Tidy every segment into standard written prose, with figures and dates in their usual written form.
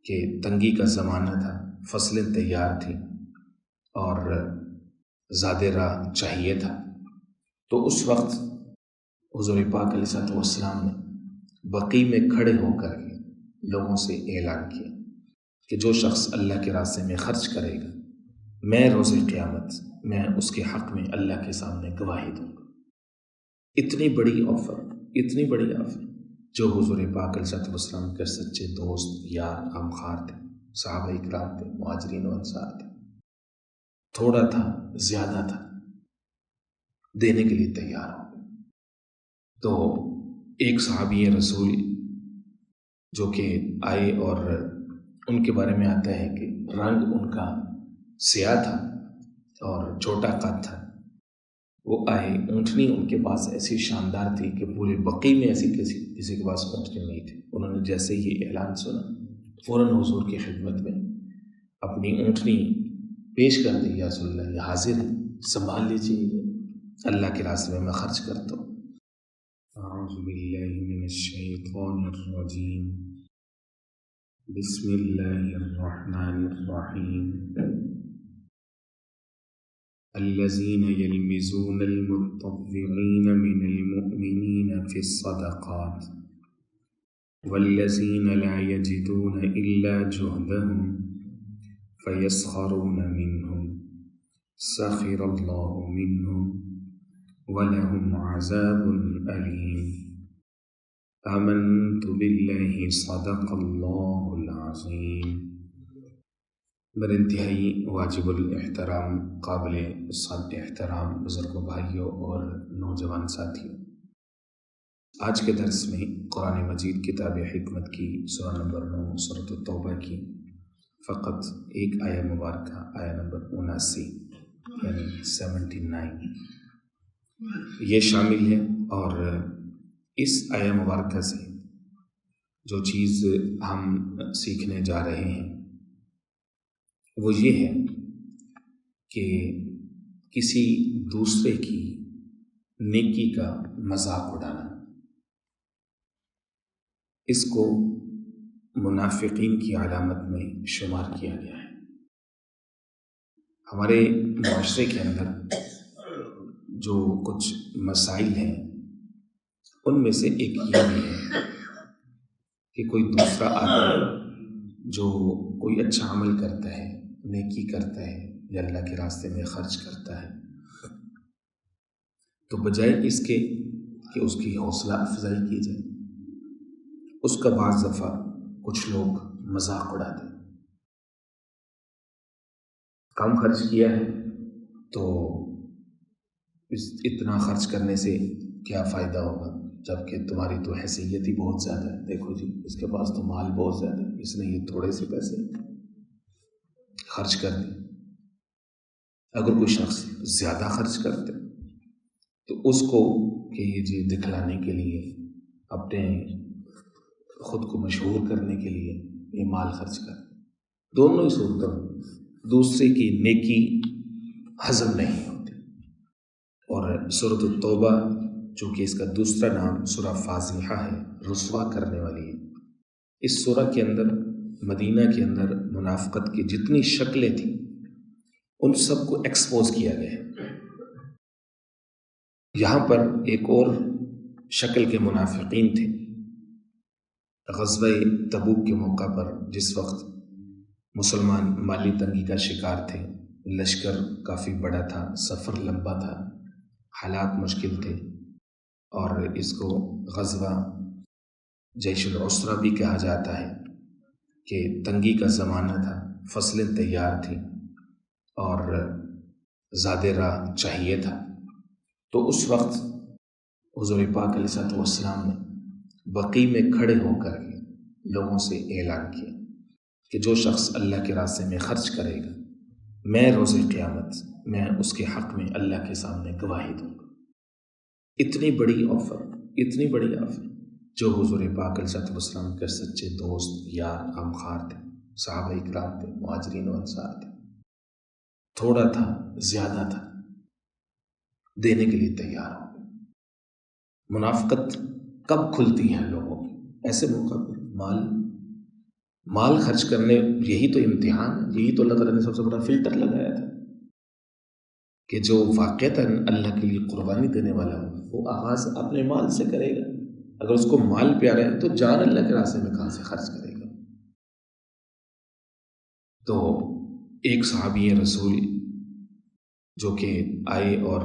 کہ تنگی کا زمانہ تھا، فصلیں تیار تھیں اور زیادہ راہ چاہیے تھا، تو اس وقت حضور پاک علیہ السلام نے بقیع میں کھڑے ہو کر کے لوگوں سے اعلان کیا کہ جو شخص اللہ کے راستے میں خرچ کرے گا، میں روز قیامت میں اس کے حق میں اللہ کے سامنے گواہی دوں گا۔ اتنی بڑی آفر جو حضور پاک علیہ السلام کے سچے دوست، یار، غمخوار تھے، صحابہ اکرام تھے، مہاجرین و انصار تھے، تھوڑا تھا، زیادہ تھا، دینے کے لیے تیار ہو گئے۔ تو ایک صحابی رسول جو کہ آئے اور ان کے بارے میں آتا ہے کہ رنگ ان کا سیاہ تھا اور چھوٹا قد تھا، وہ آئے، اونٹنی ان کے پاس ایسی شاندار تھی کہ پورے بقیع میں ایسی کسی کے پاس اونٹنی نہیں تھی۔ انہوں نے جیسے ہی اعلان سنا، فوراً حضور کی خدمت میں اپنی اونٹنی پیش کر دی، یا رسول اللہ، یہ حاضر ہے، سنبھال لیجیے، اللہ کے راستے میں خرچ کرتا ہوں۔ اعوذ باللہ من الشیطان الرجیم، بسم اللہ الرحمن الرحیم۔ الذين يلمزون المطوعين من المؤمنين في الصدقات والذين لا يجدون إلا جهدهم فيسخرون منهم سخر الله منهم ولهم عذاب أليم آمنت بالله صدق الله العظيم۔ میرے انتہائی واجب الاحترام، قابل احترام بزرگوں، بھائیوں اور نوجوان ساتھیوں، آج کے درس میں قرآن مجید کتاب حکمت کی سورہ نمبر 9 سورۃ التوبہ کی فقط ایک آیہ مبارکہ، آیہ نمبر 79 یعنی 79 یہ شامل ہے۔ اور اس آیہ مبارکہ سے جو چیز ہم سیکھنے جا رہے ہیں وہ یہ ہے کہ کسی دوسرے کی نیکی کا مذاق اڑانا، اس کو منافقین کی علامت میں شمار کیا گیا ہے۔ ہمارے معاشرے کے اندر جو کچھ مسائل ہیں ان میں سے ایک یہ بھی ہے کہ کوئی دوسرا آدمی جو کوئی اچھا عمل کرتا ہے، نیکی کرتا ہے یا اللہ کے راستے میں خرچ کرتا ہے، تو بجائے اس کے کہ اس کی حوصلہ افزائی کی جائے، اس کا بعض دفعہ کچھ لوگ مذاق اڑاتے ہیں۔ کم خرچ کیا ہے تو اتنا خرچ کرنے سے کیا فائدہ ہوگا، جبکہ تمہاری تو حیثیت ہی بہت زیادہ ہے، دیکھو جی اس کے پاس تو مال بہت زیادہ ہے، اس نے یہ تھوڑے سے پیسے خرچ کر دی۔ اگر کوئی شخص زیادہ خرچ کرتے تو اس کو کہ یہ جی دکھلانے کے لیے، اپنے خود کو مشہور کرنے کے لیے یہ مال خرچ کر، دونوں ہی صورتوں دوسرے کی نیکی ہضم نہیں ہوتی۔ اور سورۃ التوبہ جو کہ اس کا دوسرا نام سورہ فاضحہ ہے، رسوا کرنے والی ہے، اس سورہ کے اندر، مدینہ کے اندر منافقت کی جتنی شکلیں تھیں ان سب کو ایکسپوز کیا گیا ہے۔ یہاں پر ایک اور شکل کے منافقین تھے۔ غزوہ تبوک کے موقع پر جس وقت مسلمان مالی تنگی کا شکار تھے، لشکر کافی بڑا تھا، سفر لمبا تھا، حالات مشکل تھے، اور اس کو غزوہ جیش العسرہ بھی کہا جاتا ہے کہ تنگی کا زمانہ تھا، فصلیں تیار تھیں اور زیادہ راہ چاہیے تھا، تو اس وقت حضور پاک علیہ السلام نے بقیع میں کھڑے ہو کر کے لوگوں سے اعلان کیا کہ جو شخص اللہ کے راستے میں خرچ کرے گا، میں روز قیامت میں اس کے حق میں اللہ کے سامنے گواہی دوں گا۔ اتنی بڑی آفر جو حضور پاک علیہ السلام کے سچے دوست، یار، غمخوار تھے، صحابہ اکرام تھے، مہاجرین و انصار تھے، تھوڑا تھا، زیادہ تھا، دینے کے لیے تیار ہو گئے۔ منافقت کب کھلتی ہے لوگوں کی؟ ایسے موقع پر مال مال خرچ کرنے، یہی تو امتحان ہے، یہی تو اللہ تعالیٰ نے سب سے بڑا فلٹر لگایا تھا کہ جو واقعتاً اللہ کے لیے قربانی دینے والا ہو وہ آغاز اپنے مال سے کرے گا۔ اگر اس کو مال پیارا ہے تو جان اللہ کے راستے میں کہاں سے خرچ کرے گا؟ تو ایک صحابی رسول جو کہ آئے اور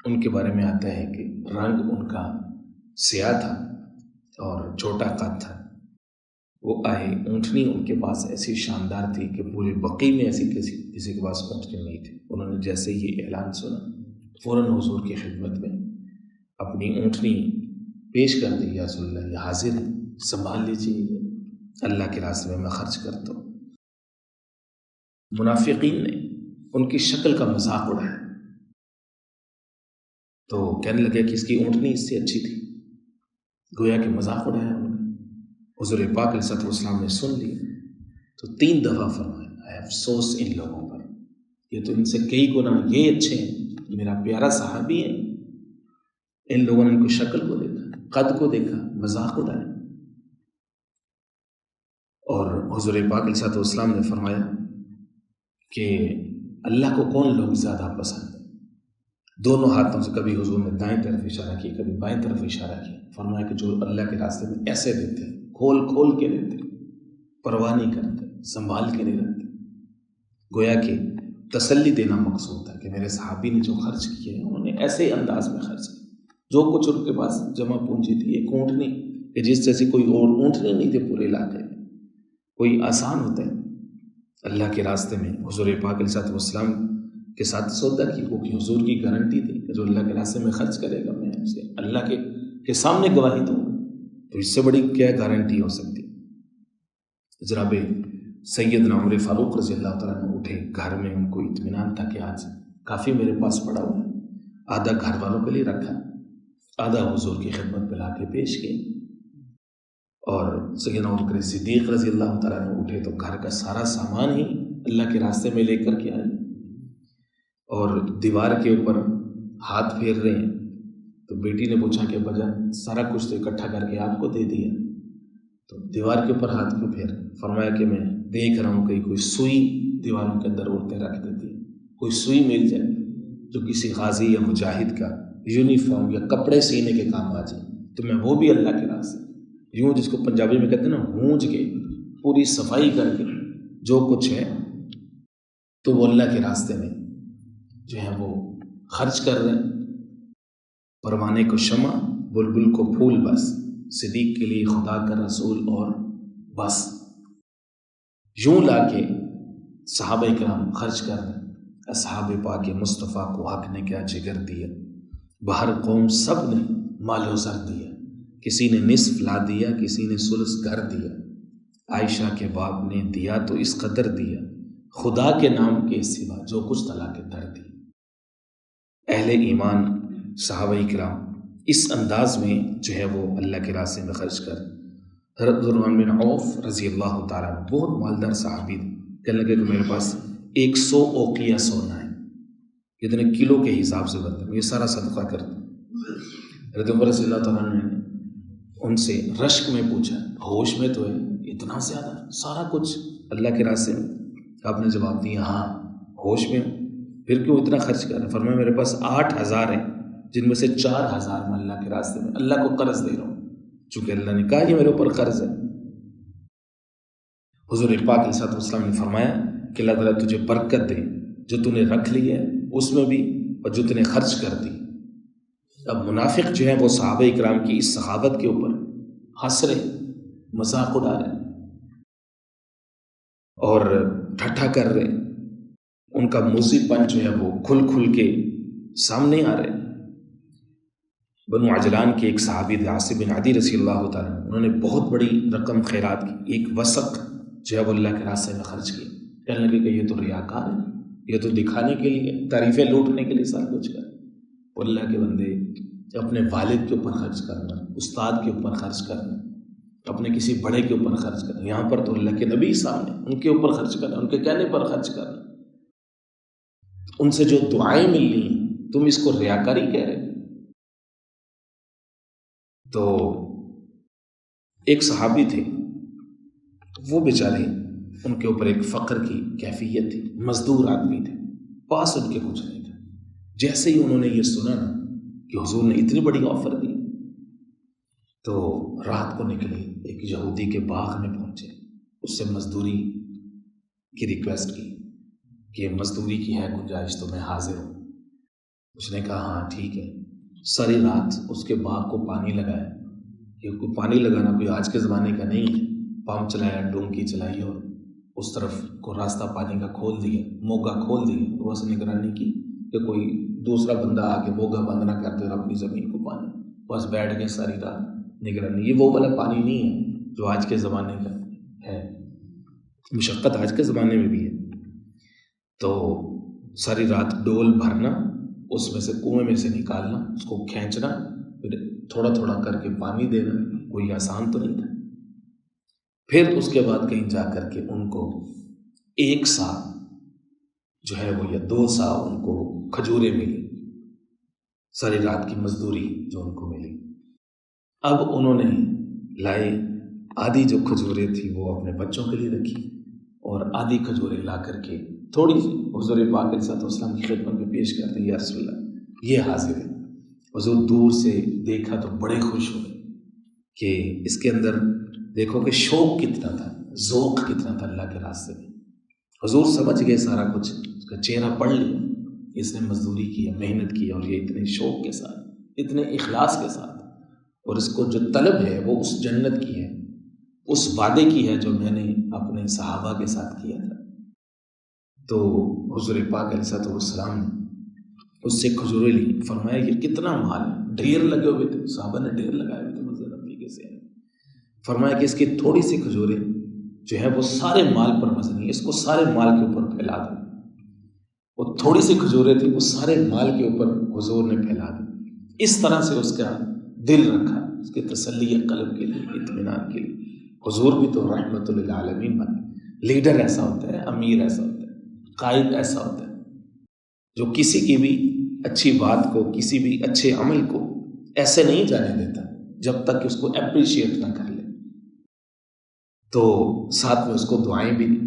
ان کے بارے میں آتا ہے کہ رنگ ان کا سیاہ تھا اور چھوٹا قد تھا، وہ آئے، اونٹنی ان کے پاس ایسی شاندار تھی کہ پورے بقی میں ایسی کسی کے پاس اونٹنی نہیں تھی۔ انہوں نے جیسے یہ اعلان سنا فوراً حضور کی خدمت میں اپنی اونٹنی پیش کر دی، یا رسول اللہ یہ حاضر ہے، سنبھال لیجیے، اللہ کے راستے میں خرچ کرتا ہوں۔ منافقین نے ان کی شکل کا مذاق اڑایا تو کہنے لگے کہ اس کی اونٹنی اس سے اچھی تھی، گویا کہ مذاق اڑایا ان کا۔ حضور پاک علیہ الصلوۃ والسلام نے سن لیا تو 3 دفعہ فرمایا افسوس ان لوگوں پر، یہ تو ان سے کئی گنا یہ اچھے ہیں، میرا پیارا صحابی ہے، ان لوگوں نے ان کو شکل کو دیکھا، قد کو دیکھا، مذاق اڑایا۔ اور حضور پاک علیہ الصلوۃ والسلام نے فرمایا کہ اللہ کو کون لوگ زیادہ پسند ہیں؟ دونوں ہاتھوں سے کبھی حضور نے دائیں طرف اشارہ کیا، کبھی بائیں طرف اشارہ کیا، فرمایا کہ جو اللہ کے راستے میں ایسے دیتے ہیں، کھول کھول کے دیتے، پرواہ نہیں کرتے، سنبھال کے نہیں رکھتے، گویا کہ تسلی دینا مقصود تھا کہ میرے صحابی نے جو خرچ کیے ہیں انہوں نے ایسے انداز میں خرچ کیا، جو کچھ ان کے پاس جمع پونجی تھی، ایک اونٹنی کہ جس جیسی کوئی اور اونٹنی نہیں تھی پورے علاقے میں، کوئی آسان ہوتا ہے اللہ کے راستے میں۔ حضور پاک علیہ الصلوۃ والسلام کے ساتھ سودا کی، کیونکہ حضور کی گارنٹی تھی کہ جو اللہ کے راستے میں خرچ کرے گا میں اسے اللہ کے سامنے گواہی دوں گا، تو اس سے بڑی کیا گارنٹی ہو سکتی؟ جناب سیدنا عمر فاروق رضی اللہ تعالیٰ عنہ اٹھے، گھر میں ان کو اطمینان تھا کہ آج کافی میرے پاس پڑا ہوا ہے، آدھا گھر والوں کے لیے رکھا، آدھا حضور کی خدمت پہ لا کے پیش کیا۔ اور سیدنا ابوبکر صدیق رضی اللہ تعالیٰ عنہ اٹھے تو گھر کا سارا سامان ہی اللہ کے راستے میں لے کر کے آئے، اور دیوار کے اوپر ہاتھ پھیر رہے ہیں تو بیٹی نے پوچھا کہ بجان سارا کچھ تو اکٹھا کر کے آپ کو دے دیا، تو دیوار کے اوپر ہاتھ کیوں پھیر؟ فرمایا کہ میں دیکھ رہا ہوں کہ کوئی سوئی دیواروں کے اندر عورتیں رکھ دیتی ہیں، کوئی سوئی مل جائے جو کسی غازی یا مجاہد کا یونیفارم یا کپڑے سینے کے کام آ جائے تو میں وہ بھی اللہ کے راستے، یوں جس کو پنجابی میں کہتے ہیں نا ہونج کے، پوری صفائی کر کے جو کچھ ہے تو وہ اللہ کے راستے میں جو ہے وہ خرچ کر رہے ہیں۔ پروانے کو شمع، بلبل کو پھول، بس صدیق کے لیے خدا کا رسول اور بس، یوں لا کے صحابہ کرام خرچ کر رہے ہیں۔ اصحاب پاک مصطفیٰ کو حق نے کیا جگر دیا، باہر قوم سب نے مال و زر دیا، کسی نے نصف لا دیا، کسی نے ثلث گھر دیا، عائشہ کے باپ نے دیا تو اس قدر دیا، خدا کے نام کے سوا جو کچھ تلا کے در دی۔ اہل ایمان صحابہ کرام اس انداز میں جو ہے وہ اللہ کے راستے میں خرچ کر۔ حضرت عثمان بن عوف رضی اللہ تعالیٰ عنہ بہت مالدار صحابی تھے، کہنے لگے کہ میرے پاس 100 اوقیہ سونا ہے، کتنے کلو کے حساب سے بنتا ہے، میں یہ سارا صدقہ کرتا ہوں۔ حضرت عمر رضی اللہ تعالیٰ عنہ نے ان سے رشک میں پوچھا، ہوش میں تو ہے، اتنا زیادہ سارا کچھ اللہ کے راستے میں؟ آپ نے جواب دیا ہاں ہوش میں ہوں، پھر کیوں اتنا خرچ کر رہے ہیں؟ فرمایا میرے پاس 8000 ہیں، جن میں سے 4000 میں اللہ کے راستے میں اللہ کو قرض دے رہا ہوں، چونکہ اللہ نے کہا یہ میرے اوپر قرض ہے۔ حضور پاک علیہ الصلوۃ والسلام نے فرمایا کہ اللہ تعالیٰ تجھے برکت دے، جو تو نے رکھ لی ہے اس میں بھی اور جو تو نے خرچ کر دی۔ اب منافق جو ہے وہ صحابہ اکرام کی اس سخاوت کے اوپر ہنس رہے، مذاق اڑا رہے اور ٹھٹھا کر رہے، ان کا موذی پن جو ہے وہ کھل کھل کے سامنے آ رہے۔ بنو عجلان کے ایک صحابی تھے عاصم بن عدی رضی اللہ تعالیٰ عنہ، انہوں نے بہت بڑی رقم خیرات کی، ایک وسق جو ہے وہ اللہ کے راستے میں خرچ کیا، کہنے لگے کہ یہ تو ریاکار ہے، یہ تو دکھانے کے لیے، تعریفیں لوٹنے کے لیے سب کچھ کر۔ اللہ کے بندے اپنے والد کے اوپر خرچ کرنا، استاد کے اوپر خرچ کرنا، اپنے کسی بڑے کے اوپر خرچ کرنا، یہاں پر تو اللہ کے نبی سامنے ان کے اوپر خرچ کرنا، ان کے کہنے پر خرچ کرنا، ان سے جو دعائیں مل رہی ہیں تم اس کو ریاکاری کہہ رہے۔ تو ایک صحابی تھے وہ بیچارے ان کے اوپر ایک فقر کی کیفیت تھی، مزدور آدمی تھے، پاس ان کے کچھ نہیں تھا۔ جیسے ہی انہوں نے یہ سنا نا کہ حضور نے اتنی بڑی آفر دی، تو رات کو نکلے، ایک یہودی کے باغ میں پہنچے، اس سے مزدوری کی ریکویسٹ کی کہ مزدوری کی ہے گنجائش تو میں حاضر ہوں۔ اس نے کہا ہاں ٹھیک ہے۔ ساری رات اس کے باغ کو پانی لگایا، کہ کوئی پانی لگانا کوئی آج کے زمانے کا نہیں ہے، پمپ چلایا، ڈونکی چلائی اور اس طرف کو راستہ پانی کا کھول دیا، موگا کھول دیا، بس نگرانی کی کہ کوئی دوسرا بندہ آ کے موگا بند نہ کرتے اور اپنی زمین کو پانی، بس بیٹھ گئے ساری رات نگرانی۔ یہ وہ والا پانی نہیں ہے جو آج کے زمانے کا ہے، مشقت آج کے زمانے میں بھی ہے۔ تو ساری رات ڈول بھرنا، اس میں سے کنویں میں سے نکالنا، اس کو کھینچنا، پھر تھوڑا تھوڑا کر کے پانی دینا، کوئی آسان تو نہیں تھا۔ پھر اس کے بعد کہیں جا کر کے ان کو 1 سا جو ہے وہ یا 2 سا ان کو کھجوریں ملی، ساری رات کی مزدوری جو ان کو ملی۔ اب انہوں نے لائے، آدھی جو کھجوریں تھی وہ اپنے بچوں کے لیے رکھی، اور آدھی کھجوریں لا کر کے تھوڑی سی حضور پاک علیہ السلام کی خدمت میں پیش کرتے، یا رسول اللہ یہ حاضر ہے۔ حضور دور سے دیکھا تو بڑے خوش ہوئے کہ اس کے اندر دیکھو کہ شوق کتنا تھا، ذوق کتنا تھا اللہ کے راستے میں۔ حضور سمجھ گئے سارا کچھ، اس کا چہرہ پڑھ لیا، اس نے مزدوری کی ہے، محنت کی ہے، اور یہ اتنے شوق کے ساتھ، اتنے اخلاص کے ساتھ، اور اس کو جو طلب ہے وہ اس جنت کی ہے، اس وعدے کی ہے جو میں نے اپنے صحابہ کے ساتھ کیا تھا۔ تو حضور پاک علیہ السلام نے اس سے کھجوریں لی، فرمایا یہ کتنا مال ہے، ڈھیر لگے ہوئے تھے، صحابہ نے ڈھیر لگائے ہوئے تھے مسجد نبوی کے سے، فرمایا کہ اس کی تھوڑی سی کھجوریں جو ہے وہ سارے مال پر وزنی، اس کو سارے مال کے اوپر پھیلا دیں۔ وہ تھوڑی سی کھجوریں تھیں، وہ سارے مال کے اوپر حضور نے پھیلا دی۔ اس طرح سے اس کا دل رکھا، اس کی تسلی قلب کے لیے، اطمینان کے لیے۔ حضور بھی تو رحمت للعالمین بنے۔ لیڈر ایسا ہوتا ہے، امیر ایسا ہوتا ہے، قائد ایسا ہوتا ہے جو کسی کی بھی اچھی بات کو، کسی بھی اچھے عمل کو ایسے نہیں جانے دیتا جب تک کہ اس کو اپریشیٹ نہ کر لے۔ تو ساتھ میں اس کو دعائیں بھی دی،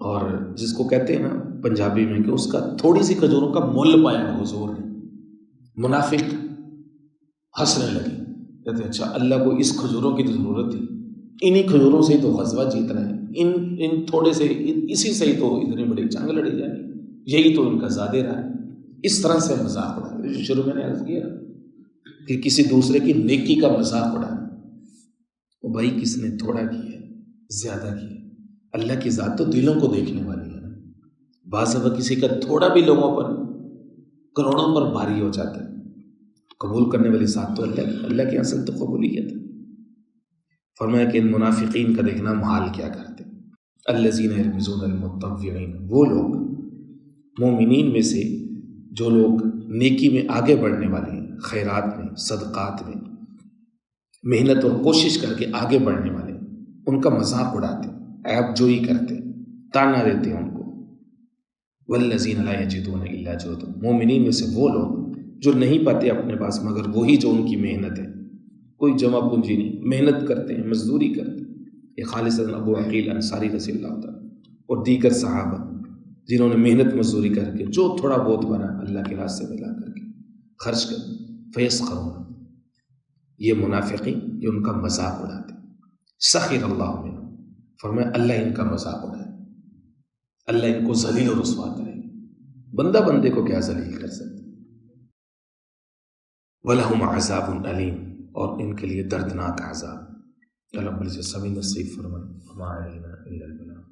اور جس کو کہتے ہیں نا پنجابی میں کہ اس کا تھوڑی سی کھجوروں کا مول پایا حضور نے۔ منافق ہنسنے لگے، کہتے اچھا اللہ کو اس کھجوروں کی تو ضرورت تھی، انہی کھجوروں سے ہی تو غزوہ جیتنا ہے، ان تھوڑے سے، اسی سے ہی تو اتنی بڑی جنگ لڑی جانی، یہی تو ان کا زیادہ رہا ہے۔ اس طرح سے مذاق اڑا، شروع میں نے عرض کیا کہ کسی دوسرے کی نیکی کا مذاق اڑانا، وہ بھائی کس نے تھوڑا کیا ہے، زیادہ کیا ہے؟ اللہ کی ذات تو دلوں کو دیکھنے والی ہے نا۔ بعض دفعہ کسی کا تھوڑا بھی لوگوں پر، کروڑوں پر بھاری ہو جاتا ہے، قبول کرنے والی ذات تو اللہ کی اصل تو قبولیت ہے۔ فرمایا کہ ان منافقین کا دیکھنا محال کیا کرتے، الذین یلمزون المطوعین، وہ لوگ مومنین میں سے جو لوگ نیکی میں آگے بڑھنے والے ہیں، خیرات میں، صدقات میں محنت اور کوشش کر کے آگے بڑھنے والے، ان کا مذاق اڑاتے، عیب جوئی کرتے، تانا دیتے ہیں ان کو۔ والذین لا یجدون الا جہدهم، مومنین میں سے وہ لوگ جو نہیں پاتے اپنے پاس مگر وہی جو ان کی محنت ہے، کوئی جمع پونجی نہیں، محنت کرتے ہیں، مزدوری کرتے ہیں۔ یہ خالصاً ابو عقیل انصاری رضی اللہ تعالیٰ اور دیگر صحابہ جنہوں نے محنت مزدوری کر کے جو تھوڑا بہت بنا اللہ کے راستے میں لا کر کے خرچ کر، فیسخرون، یہ منافقین یہ ان کا مذاق اڑاتے، سخر اللہ منہم، فرمایا اللہ ان کا مذاق اڑائے، اللہ ان کو ذلیل و رسوا کرے، بندہ بندے کو کیا ذلیل کر سکتے۔ وَلَهُمْ عَذَابٌ أَلِيمٌ، اور ان کے لیے دردناک عذاب۔ اللہ رب العزت سبھی نصیب فرمائے۔ وَمَا عَلَيْنَا إِلَّا الْبَلَاغُ۔